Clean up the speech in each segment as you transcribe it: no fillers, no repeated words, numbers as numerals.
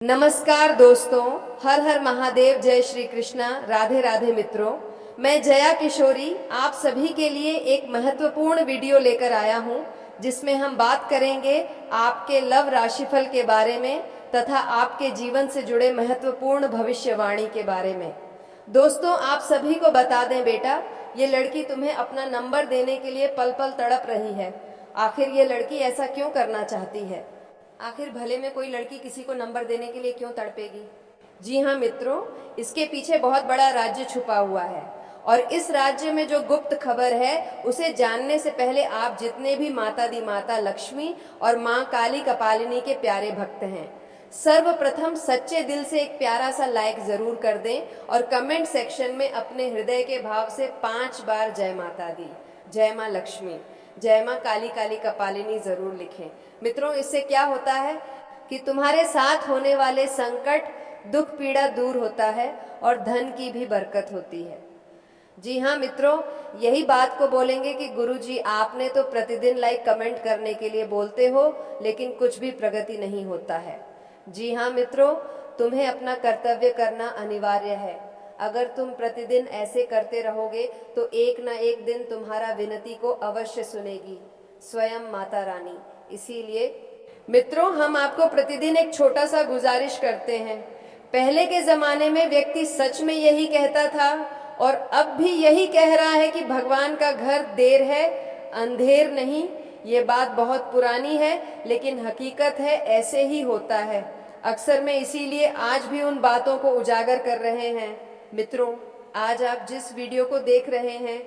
नमस्कार दोस्तों, हर हर महादेव, जय श्री कृष्णा, राधे राधे मित्रों। मैं जया किशोरी आप सभी के लिए एक महत्वपूर्ण वीडियो लेकर आया हूं, जिसमें हम बात करेंगे आपके लव राशिफल के बारे में तथा आपके जीवन से जुड़े महत्वपूर्ण भविष्यवाणी के बारे में। दोस्तों, आप सभी को बता दें बेटा, ये लड़की तुम्हें अपना नंबर देने के लिए पल पल तड़प रही है। आखिर ये लड़की ऐसा क्यों करना चाहती है? आखिर भले में कोई लड़की किसी को नंबर देने के लिए क्यों तड़पेगी? जी हाँ मित्रों, इसके पीछे बहुत बड़ा राज्य छुपा हुआ है और इस राज्य में जो गुप्त खबर है उसे जानने से पहले आप जितने भी माता दी माता लक्ष्मी और माँ काली कपालिनी के प्यारे भक्त हैं, सर्वप्रथम सच्चे दिल से एक प्यारा सा लाइक जरूर कर दें और कमेंट सेक्शन में अपने हृदय के भाव से 5 बार जय माता दी, जय माँ लक्ष्मी, जय माँ काली काली कपालिनी जरूर लिखें। मित्रों, इससे क्या होता है कि तुम्हारे साथ होने वाले संकट, दुख, पीड़ा दूर होता है और धन की भी बरकत होती है। जी हाँ मित्रों, यही बात को बोलेंगे कि गुरुजी आपने तो प्रतिदिन लाइक कमेंट करने के लिए बोलते हो, लेकिन कुछ भी प्रगति नहीं होता है। जी हाँ मित्रों, तुम्हें अपना कर्तव्य करना अनिवार्य है। अगर तुम प्रतिदिन ऐसे करते रहोगे तो एक ना एक दिन तुम्हारा विनती को अवश्य सुनेगी स्वयं माता रानी। इसीलिए मित्रों, हम आपको प्रतिदिन एक छोटा सा गुजारिश करते हैं। पहले के जमाने में व्यक्ति सच में यही कहता था और अब भी यही कह रहा है कि भगवान का घर देर है अंधेर नहीं। ये बात बहुत पुरानी है, लेकिन हकीकत है ऐसे ही होता है। अक्सर मैं इसीलिए आज भी उन बातों को उजागर कर रहे हैं। मित्रों, आज आप जिस वीडियो को देख रहे हैं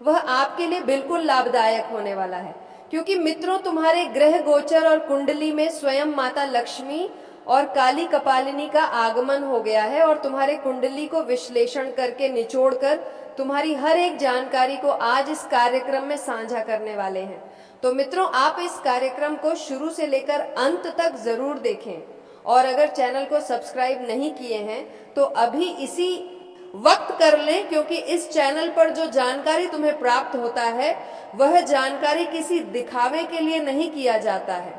वह आपके लिए बिल्कुल लाभदायक होने वाला है, क्योंकि मित्रों तुम्हारे ग्रह गोचर और कुंडली में स्वयं माता लक्ष्मी और काली कपालिनी का आगमन हो गया है और तुम्हारे कुंडली को विश्लेषण करके निचोड़कर तुम्हारी हर एक जानकारी को आज इस कार्यक्रम में साझा करने वाले हैं। तो मित्रों, आप इस कार्यक्रम को शुरू से लेकर अंत तक जरूर देखें और अगर चैनल को सब्सक्राइब नहीं किए हैं तो अभी इसी वक्त कर लें, क्योंकि इस चैनल पर जो जानकारी तुम्हें प्राप्त होता है वह जानकारी किसी दिखावे के लिए नहीं किया जाता है।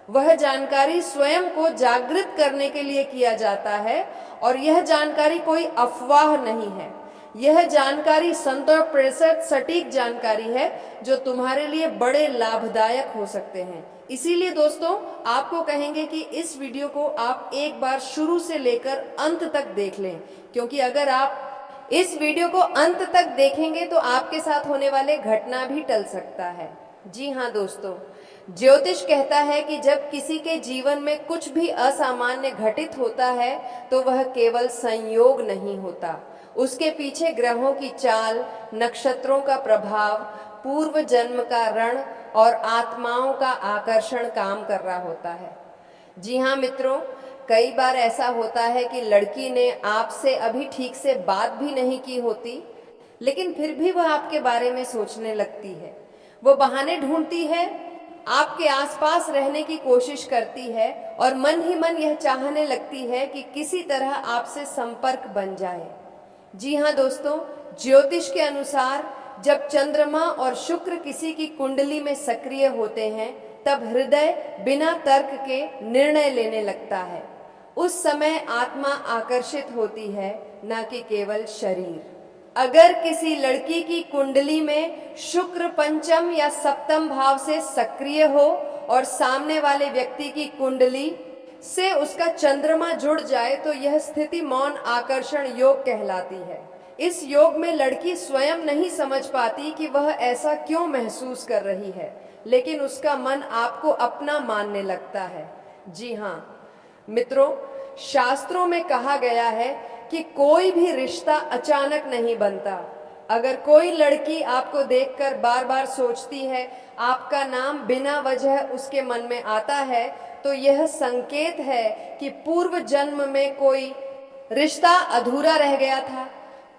वह जानकारी स्वयं को जागृत करने के लिए किया जाता है और यह जानकारी कोई अफवाह नहीं है। यह जानकारी 100% सटीक जानकारी है जो तुम्हारे लिए बड़े लाभदायक हो सकते हैं। इसीलिए दोस्तों, आपको कहेंगे कि इस वीडियो को आप एक बार शुरू से लेकर अंत तक देख लें, क्योंकि अगर आप इस वीडियो को अंत तक देखेंगे तो आपके साथ होने वाले घटना भी टल सकता है। जी हाँ दोस्तों, ज्योतिष कहता है कि जब किसी के जीवन में कुछ भी असामान्य घटित होता है तो वह केवल संयोग नहीं होता, उसके पीछे ग्रहों की चाल, नक्षत्रों का प्रभाव, पूर्व जन्म का ऋण और आत्माओं का आकर्षण काम कर रहा होता है। जी हाँ मित्रों, कई बार ऐसा होता है कि लड़की ने आपसे अभी ठीक से बात भी नहीं की होती, लेकिन फिर भी वह आपके बारे में सोचने लगती है। वो बहाने ढूंढती है, आपके आसपास रहने की कोशिश करती है और मन ही मन यह चाहने लगती है कि किसी तरह आपसे संपर्क बन जाए। जी हाँ दोस्तों, ज्योतिष के अनुसार जब चंद्रमा और शुक्र किसी की कुंडली में सक्रिय होते हैं तब हृदय बिना तर्क के निर्णय लेने लगता है। उस समय आत्मा आकर्षित होती है, न कि केवल शरीर। अगर किसी लड़की की कुंडली में शुक्र पंचम या सप्तम भाव से सक्रिय हो और सामने वाले व्यक्ति की कुंडली से उसका चंद्रमा जुड़ जाए तो यह स्थिति मौन आकर्षण योग कहलाती है। इस योग में लड़की स्वयं नहीं समझ पाती कि वह ऐसा क्यों महसूस कर रही है, लेकिन उसका मन आपको अपना मानने लगता है। जी हाँ मित्रों, शास्त्रों में कहा गया है कि कोई भी रिश्ता अचानक नहीं बनता। अगर कोई लड़की आपको देखकर बार बार सोचती है, आपका नाम बिना वजह उसके मन में आता है, तो यह संकेत है कि पूर्व जन्म में कोई रिश्ता अधूरा रह गया था।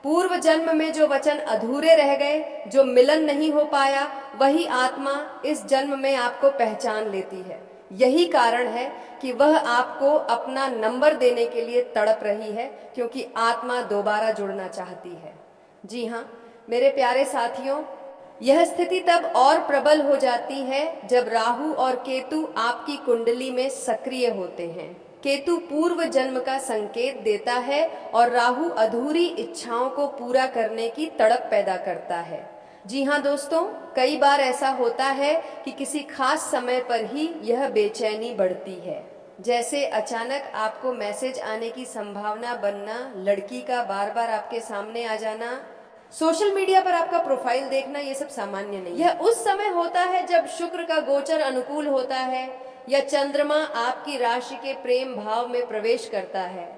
पूर्व जन्म में जो वचन अधूरे रह गए, जो मिलन नहीं हो पाया, वही आत्मा इस जन्म में आपको पहचान लेती है। यही कारण है कि वह आपको अपना नंबर देने के लिए तड़प रही है, क्योंकि आत्मा दोबारा जुड़ना चाहती है। जी हाँ मेरे प्यारे साथियों, यह स्थिति तब और प्रबल हो जाती है जब राहु और केतु आपकी कुंडली में सक्रिय होते हैं। केतु पूर्व जन्म का संकेत देता है और राहु अधूरी इच्छाओं को पूरा करने की तड़प पैदा करता है। जी हाँ दोस्तों, कई बार ऐसा होता है कि किसी खास समय पर ही यह बेचैनी बढ़ती है, जैसे अचानक आपको मैसेज आने की संभावना बनना, लड़की का बार बार आपके सामने आ जाना, सोशल मीडिया पर आपका प्रोफाइल देखना, ये सब सामान्य नहीं। यह उस समय होता है जब शुक्र का गोचर अनुकूल होता है या चंद्रमा आपकी राशि के प्रेम भाव में प्रवेश करता है।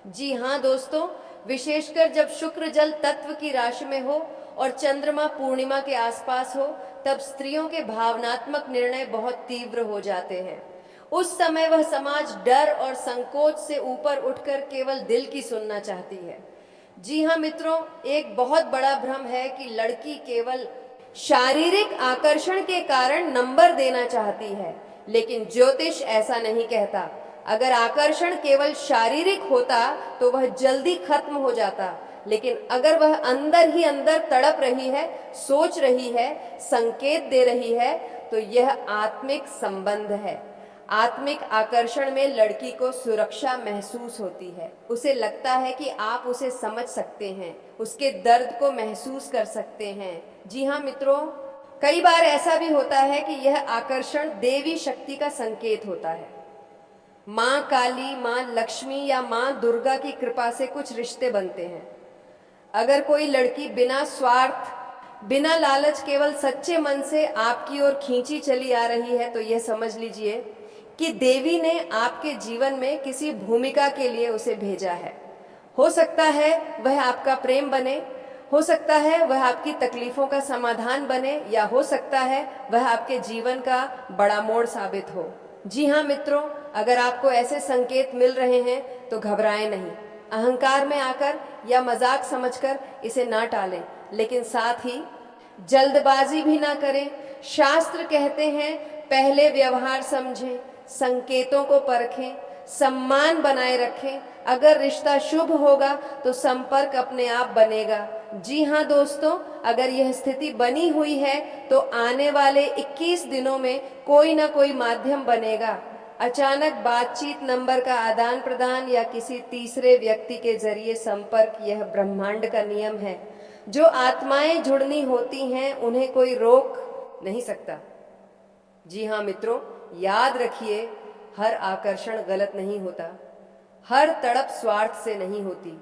जी हाँ दोस्तों, विशेषकर जब शुक्र जल तत्व की राशि में हो और चंद्रमा पूर्णिमा के आसपास हो, तब स्त्रियों के भावनात्मक निर्णय बहुत तीव्र हो जाते हैं। उस समय वह समाज डर और संकोच से ऊपर उठकर केवल दिल की सुनना चाहती है। जी हाँ मित्रों, एक बहुत बड़ा भ्रम है कि लड़की केवल शारीरिक आकर्षण के कारण नंबर देना चाहती है, लेकिन ज्योतिष ऐसा नहीं कहता। अगर आकर्षण केवल शारीरिक होता तो वह जल्दी खत्म हो जाता, लेकिन अगर वह अंदर ही अंदर तड़प रही है, सोच रही है, संकेत दे रही है, तो यह आत्मिक संबंध है। आत्मिक आकर्षण में लड़की को सुरक्षा महसूस होती है। उसे लगता है कि आप उसे समझ सकते हैं, उसके दर्द को महसूस कर सकते हैं। जी हाँ मित्रों, कई बार ऐसा भी होता है कि यह आकर्षण देवी शक्ति का संकेत होता है। माँ काली, माँ लक्ष्मी या माँ दुर्गा की कृपा से कुछ रिश्ते बनते हैं। अगर कोई लड़की बिना स्वार्थ, बिना लालच, केवल सच्चे मन से आपकी ओर खींची चली आ रही है, तो यह समझ लीजिए कि देवी ने आपके जीवन में किसी भूमिका के लिए उसे भेजा है। हो सकता है वह आपका प्रेम बने, हो सकता है वह आपकी तकलीफों का समाधान बने, या हो सकता है वह आपके जीवन का बड़ा मोड़ साबित हो। जी हाँ मित्रों, अगर आपको ऐसे संकेत मिल रहे हैं तो घबराएं नहीं। अहंकार में आकर या मजाक समझकर इसे ना टालें, लेकिन साथ ही जल्दबाजी भी ना करें। शास्त्र कहते हैं पहले व्यवहार समझें, संकेतों को परखें, सम्मान बनाए रखें। अगर रिश्ता शुभ होगा तो संपर्क अपने आप बनेगा। जी हाँ दोस्तों, अगर यह स्थिति बनी हुई है तो आने वाले 21 दिनों में कोई ना कोई माध्यम बनेगा। अचानक बातचीत, नंबर का आदान प्रदान या किसी तीसरे व्यक्ति के जरिए संपर्क, यह ब्रह्मांड का नियम है। जो आत्माएं जुड़नी होती हैं उन्हें कोई रोक नहीं सकता। जी हाँ मित्रों, याद रखिए, हर आकर्षण गलत नहीं होता, हर तड़प स्वार्थ से नहीं होती।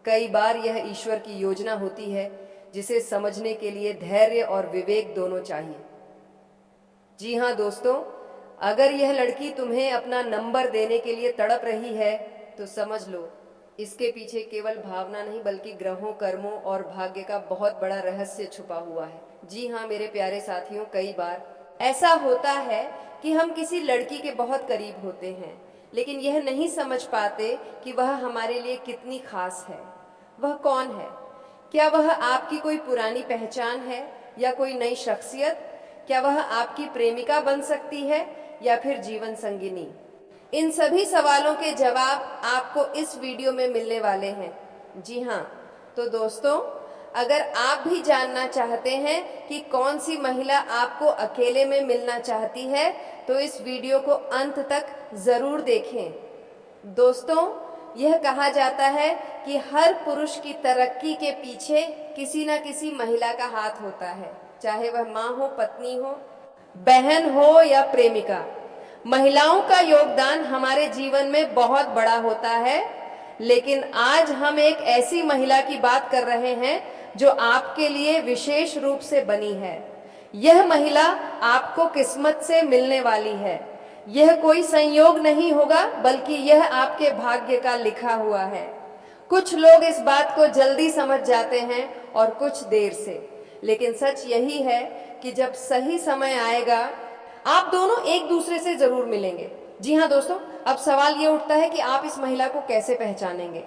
कई बार यह ईश्वर की योजना होती है, जिसे समझने के लिए धैर्य और विवेक दोनों चाहिए। जी हाँ दोस्तों, अगर यह लड़की तुम्हें अपना नंबर देने के लिए तड़प रही है तो समझ लो, इसके पीछे केवल भावना नहीं बल्कि ग्रहों, कर्मों और भाग्य का बहुत बड़ा रहस्य छुपा हुआ है। जी हाँ मेरे प्यारे साथियों, कई बार ऐसा होता है कि हम किसी लड़की के बहुत करीब होते हैं, लेकिन यह नहीं समझ पाते कि वह हमारे लिए कितनी खास है। वह कौन है? क्या वह आपकी कोई पुरानी पहचान है या कोई नई शख्सियत? क्या वह आपकी प्रेमिका बन सकती है या फिर जीवन संगिनी? इन सभी सवालों के जवाब आपको इस वीडियो में मिलने वाले हैं। जी हाँ, तो दोस्तों, अगर आप भी जानना चाहते हैं कि कौन सी महिला आपको अकेले में मिलना चाहती है, तो इस वीडियो को अंत तक जरूर देखें। दोस्तों, यह कहा जाता है कि हर पुरुष की तरक्की के पीछे किसी न किसी महिला का हाथ होता है, चाहे वह माँ हो, पत्नी हो, बहन हो या प्रेमिका। महिलाओं का योगदान हमारे जीवन में बहुत बड़ा होता है, लेकिन आज हम एक ऐसी महिला की बात कर रहे हैं जो आपके लिए विशेष रूप से बनी है। यह महिला आपको किस्मत से मिलने वाली है। यह कोई संयोग नहीं होगा, बल्कि यह आपके भाग्य का लिखा हुआ है। कुछ लोग इस बात को जल्दी समझ जाते हैं और कुछ देर से, लेकिन सच यही है कि जब सही समय आएगा आप दोनों एक दूसरे से जरूर मिलेंगे। जी हाँ दोस्तों, अब सवाल ये उठता है कि आप इस महिला को कैसे पहचानेंगे।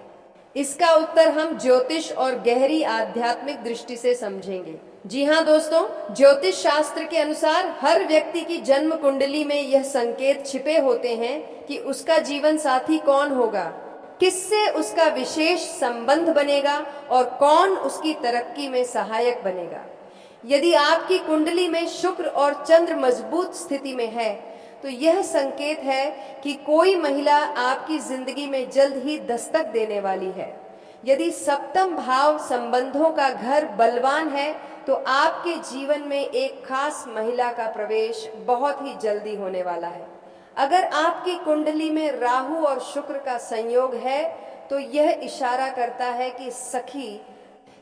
इसका उत्तर हम ज्योतिष और गहरी आध्यात्मिक दृष्टि से समझेंगे। जी हाँ दोस्तों, ज्योतिष शास्त्र के अनुसार हर व्यक्ति की जन्म कुंडली में यह संकेत छिपे होते हैं कि उसका जीवन साथी कौन होगा, किससे उसका विशेष संबंध बनेगा और कौन उसकी तरक्की में सहायक बनेगा। यदि आपकी कुंडली में शुक्र और चंद्र मजबूत स्थिति में है तो यह संकेत है कि कोई महिला आपकी जिंदगी में जल्द ही दस्तक देने वाली है। यदि सप्तम भाव संबंधों का घर बलवान है तो आपके जीवन में एक खास महिला का प्रवेश बहुत ही जल्दी होने वाला है। अगर आपकी कुंडली में राहु और शुक्र का संयोग है तो यह इशारा करता है कि सखी,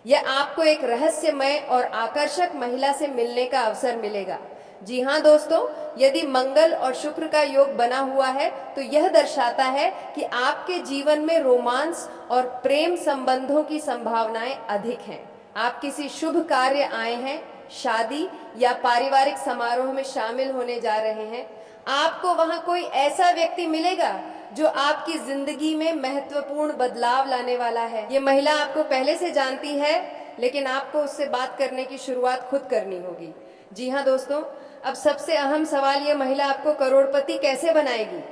यह आपको एक रहस्यमय और आकर्षक महिला से मिलने का अवसर मिलेगा। जी हाँ दोस्तों, यदि मंगल और शुक्र का योग बना हुआ है तो यह दर्शाता है कि आपके जीवन में रोमांस और प्रेम संबंधों की संभावनाएं अधिक हैं। आप किसी शुभ कार्य आए हैं, शादी या पारिवारिक समारोह में शामिल होने जा रहे हैं। आपको वहां कोई ऐसा व्यक्ति मिलेगा जो आपकी जिंदगी में महत्वपूर्ण बदलाव लाने वाला है। ये महिला आपको पहले से जानती है, लेकिन आपको उससे बात करने की शुरुआत खुद करनी होगी। जी हाँ दोस्तों, अब सबसे अहम सवाल, ये महिला आपको करोड़पति कैसे बनाएगी?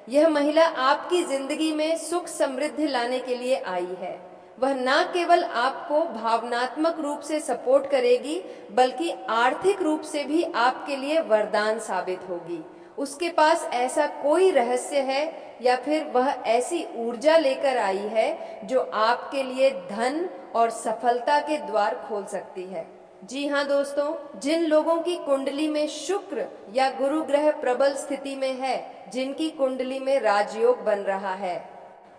यह महिला आपकी जिंदगी में सुख समृद्धि लाने के लिए आई है। वह न केवल आपको भावनात्मक रूप से सपोर्ट करेगी, बल्कि आर्थिक रूप से भी आपके लिए वरदान साबित होगी। उसके पास ऐसा कोई रहस्य है या फिर वह ऐसी ऊर्जा लेकर आई है जो आपके लिए धन और सफलता के द्वार खोल सकती है। जी हाँ दोस्तों, जिन लोगों की कुंडली में शुक्र या गुरु ग्रह प्रबल स्थिति में है, जिनकी कुंडली में राजयोग बन रहा है,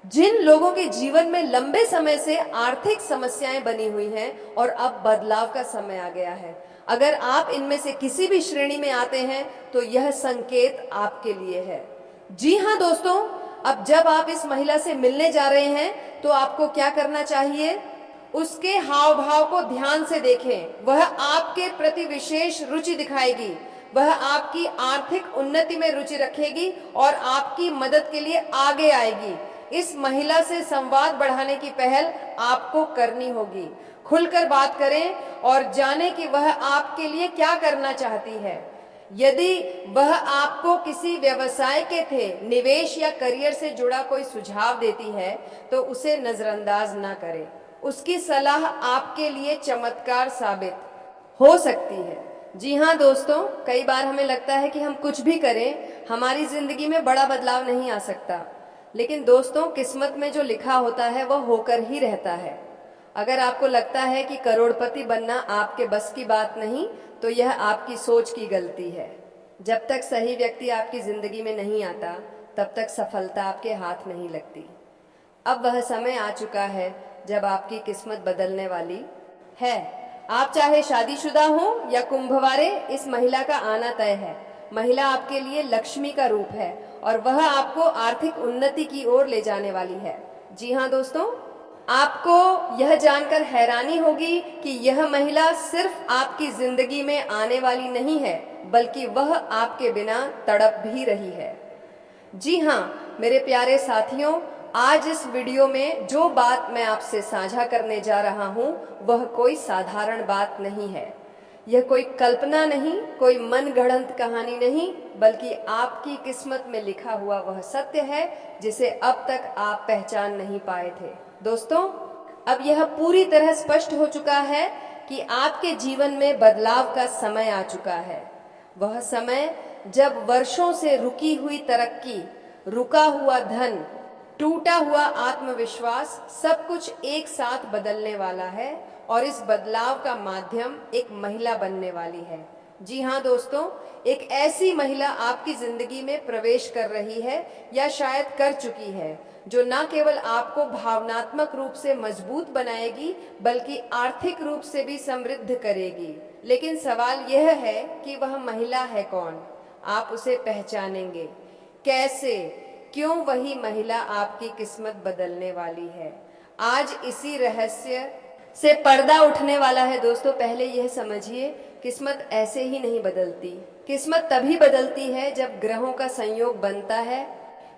जिन लोगों के जीवन में लंबे समय से आर्थिक समस्याएं बनी हुई हैं और अब बदलाव का समय आ गया है, अगर आप इनमें से किसी भी श्रेणी में आते हैं तो यह संकेत आपके लिए है। जी हाँ दोस्तों, अब जब आप इस महिला से मिलने जा रहे हैं तो आपको क्या करना चाहिए? उसके हाव भाव को ध्यान से देखें। वह आपके प्रति विशेष रुचि दिखाएगी। वह आपकी आर्थिक उन्नति में रुचि रखेगी और आपकी मदद के लिए आगे आएगी। इस महिला से संवाद बढ़ाने की पहल आपको करनी होगी। खुलकर बात करें और जानें कि वह आपके लिए क्या करना चाहती है। यदि वह आपको किसी व्यवसाय के थे, निवेश या करियर से जुड़ा कोई सुझाव देती है तो उसे नजरअंदाज ना करें। उसकी सलाह आपके लिए चमत्कार साबित हो सकती है। जी हाँ दोस्तों, कई बार हमें लगता है कि हम कुछ भी करें हमारी जिंदगी में बड़ा बदलाव नहीं आ सकता, लेकिन दोस्तों किस्मत में जो लिखा होता है वह होकर ही रहता है। अगर आपको लगता है कि करोड़पति बनना आपके बस की बात नहीं, तो यह आपकी सोच की गलती है। जब तक सही व्यक्ति आपकी जिंदगी में नहीं आता तब तक सफलता आपके हाथ नहीं लगती। अब वह समय आ चुका है जब आपकी किस्मत बदलने वाली है। आप चाहे शादीशुदा हो या कुंभवारे, इस महिला का आना तय है। महिला आपके लिए लक्ष्मी का रूप है और वह आपको आर्थिक उन्नति की ओर ले जाने वाली है। जी हाँ दोस्तों, आपको यह जानकर हैरानी होगी कि यह महिला सिर्फ आपकी जिंदगी में आने वाली नहीं है, बल्कि वह आपके बिना तड़प भी रही है। जी हाँ मेरे प्यारे साथियों, आज इस वीडियो में जो बात मैं आपसे साझा करने जा रहा हूँ वह कोई साधारण बात नहीं है। यह कोई कल्पना नहीं, कोई मनगढ़ंत कहानी नहीं, बल्कि आपकी किस्मत में लिखा हुआ वह सत्य है जिसे अब तक आप पहचान नहीं पाए थे। दोस्तों, अब यह पूरी तरह स्पष्ट हो चुका है कि आपके जीवन में बदलाव का समय आ चुका है। वह समय जब वर्षों से रुकी हुई तरक्की, रुका हुआ धन, टूटा हुआ आत्मविश्वास, सब कुछ एक साथ बदलने वाला है और इस बदलाव का माध्यम एक महिला बनने वाली है। जी हाँ दोस्तों, एक ऐसी महिला आपकी जिंदगी में प्रवेश कर रही है या शायद कर चुकी है, जो न केवल आपको भावनात्मक रूप से मजबूत बनाएगी बल्कि आर्थिक रूप से भी समृद्ध करेगी। लेकिन सवाल यह है कि वह महिला है कौन? आप उसे पहचानेंगे कैसे? क्यों वही महिला आपकी किस्मत बदलने वाली है? आज इसी रहस्य से पर्दा उठने वाला है। दोस्तों, पहले यह समझिए, किस्मत ऐसे ही नहीं बदलती। किस्मत तभी बदलती है जब ग्रहों का संयोग बनता है,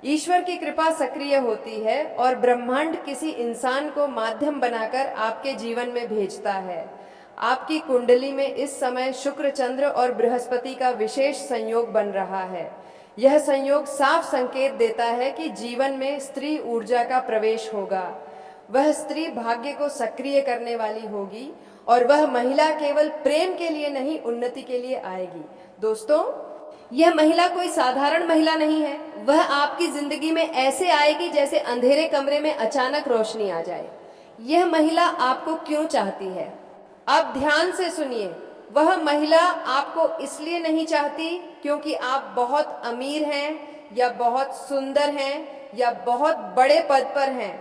ईश्वर की कृपा सक्रिय होती है और ब्रह्मांड किसी इंसान को माध्यम बनाकर आपके जीवन में भेजता है। आपकी कुंडली में इस समय शुक्र, चंद्र और बृहस्पति का विशेष संयोग बन रहा है। यह संयोग साफ संकेत देता है कि जीवन में स्त्री ऊर्जा का प्रवेश होगा। वह स्त्री भाग्य को सक्रिय करने वाली होगी और वह महिला केवल प्रेम के लिए नहीं, उन्नति के लिए आएगी। दोस्तों, यह महिला कोई साधारण महिला नहीं है। वह आपकी जिंदगी में ऐसे आएगी जैसे अंधेरे कमरे में अचानक रोशनी आ जाए। यह महिला आपको क्यों चाहती है? अब ध्यान से सुनिए। वह महिला आपको इसलिए नहीं चाहती क्योंकि आप बहुत अमीर हैं या बहुत सुंदर हैं या बहुत बड़े पद पर हैं।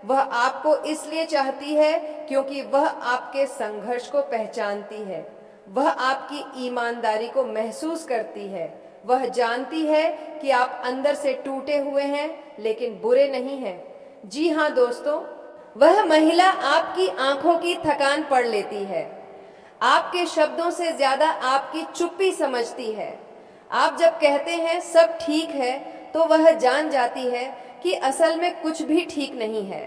वह आपको इसलिए चाहती है क्योंकि वह आपके संघर्ष को पहचानती है। वह आपकी ईमानदारी को महसूस करती है। वह जानती है कि आप अंदर से टूटे हुए हैं लेकिन बुरे नहीं हैं। जी हाँ दोस्तों, वह महिला आपकी आंखों की थकान पढ़ लेती है। आपके शब्दों से ज्यादा आपकी चुप्पी समझती है। आप जब कहते हैं सब ठीक है तो वह जान जाती है कि असल में कुछ भी ठीक नहीं है।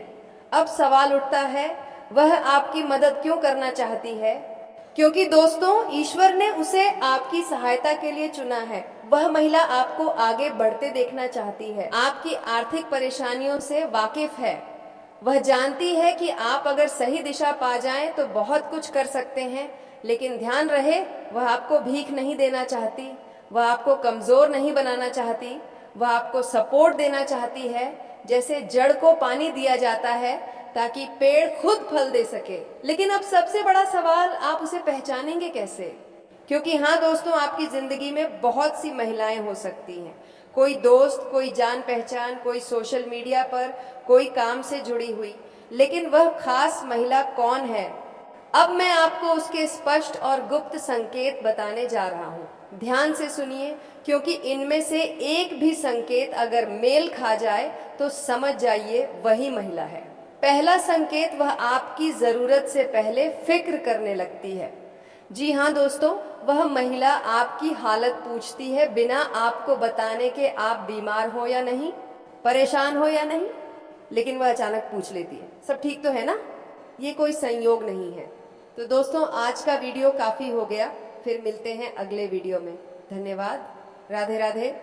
अब सवाल उठता है, वह आपकी मदद क्यों करना चाहती है? क्योंकि दोस्तों, ईश्वर ने उसे आपकी सहायता के लिए चुना है। वह महिला आपको आगे बढ़ते देखना चाहती है। आपकी आर्थिक परेशानियों से वाकिफ है। वह जानती है कि आप अगर सही दिशा पा जाएं तो बहुत कुछ कर सकते हैं, लेकिन ध्यान रहे, वह आपको भीख नहीं देना चाहती। वह आपको कमजोर नहीं बनाना चाहती। वह आपको सपोर्ट देना चाहती है, जैसे जड़ को पानी दिया जाता है ताकि पेड़ खुद फल दे सके। लेकिन अब सबसे बड़ा सवाल, आप उसे पहचानेंगे कैसे? क्योंकि हाँ दोस्तों, आपकी जिंदगी में बहुत सी महिलाएं हो सकती हैं। कोई दोस्त, कोई जान पहचान, कोई सोशल मीडिया पर, कोई काम से जुड़ी हुई। लेकिन वह खास महिला कौन है? अब मैं आपको उसके स्पष्ट और गुप्त संकेत बताने जा रहा हूँ। ध्यान से सुनिए, क्योंकि इनमें से एक भी संकेत अगर मेल खा जाए तो समझ जाइए वही महिला है। पहला संकेत, वह आपकी जरूरत से पहले फिक्र करने लगती है। जी हाँ दोस्तों, वह महिला आपकी हालत पूछती है बिना आपको बताने के आप बीमार हो या नहीं, परेशान हो या नहीं। लेकिन वह अचानक पूछ लेती है, सब ठीक तो है ना? ये कोई संयोग नहीं है। तो दोस्तों, आज का वीडियो काफी हो गया। फिर मिलते हैं अगले वीडियो में। धन्यवाद। राधे राधे।